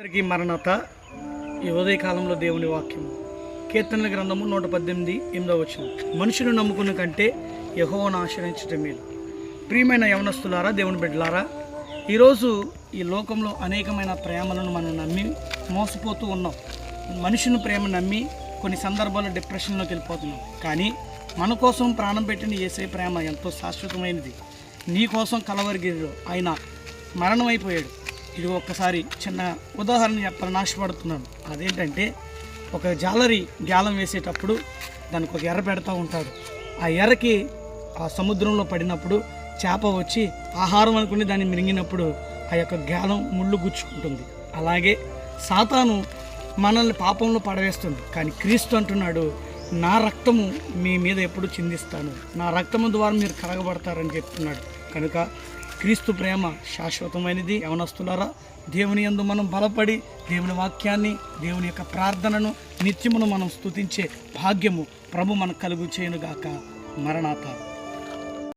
అందరికీ మరణత. ఈ ఉదయకాలంలో దేవుని వాక్యం కీర్తనల గ్రంథము 118:8 వచనం. మనుషులు నమ్ముకున్న కంటే యెహోవాను ఆశ్రయించటం మేలు. ప్రియమైన యవనస్తులారా, దేవుని బిడ్డలారా, ఈరోజు ఈ లోకంలో అనేకమైన ప్రేమలను మనం నమ్మి మోసపోతూ ఉన్నాం. మనుషుని ప్రేమ నమ్మి కొన్ని సందర్భాల్లో డిప్రెషన్లోకి వెళ్ళిపోతున్నాం. కానీ మన కోసం ప్రాణం పెట్టిన యేసే ప్రేమ ఎంతో శాశ్వతమైనది. నీ కోసం కలవరిగిరిలో ఆయన మరణం అయిపోయాడు. ఇది ఒక్కసారి చిన్న ఉదాహరణ చెప్పాలని ఆశపడుతున్నాను. అదేంటంటే, ఒక జాలరి గాలం వేసేటప్పుడు దానికి ఒక ఎర్ర పెడతా ఉంటాడు. ఆ ఎర్రకి ఆ సముద్రంలో పడినప్పుడు చేప వచ్చి ఆహారం అనుకుని దాన్ని మింగినప్పుడు ఆ యొక్క గాలం ముళ్ళు గుచ్చుకుంటుంది. అలాగే సాతాను మనల్ని పాపంలో పడవేస్తుంది. కానీ క్రీస్తు అంటున్నాడు, నా రక్తము మీ మీద ఎప్పుడు చిందిస్తాను, నా రక్తము ద్వారా మీరు కడగబడతారని చెప్తున్నాడు. కనుక క్రీస్తు ప్రేమ శాశ్వతమైనది. యవనస్తులారా, దేవుని యందు మనం బలపడి దేవుని వాక్యాన్ని, దేవుని యొక్క ప్రార్థనను నిత్యమును మనం స్తుతించే భాగ్యము ప్రభు మనకు కలుగు చేయనుగాక. మరణాత.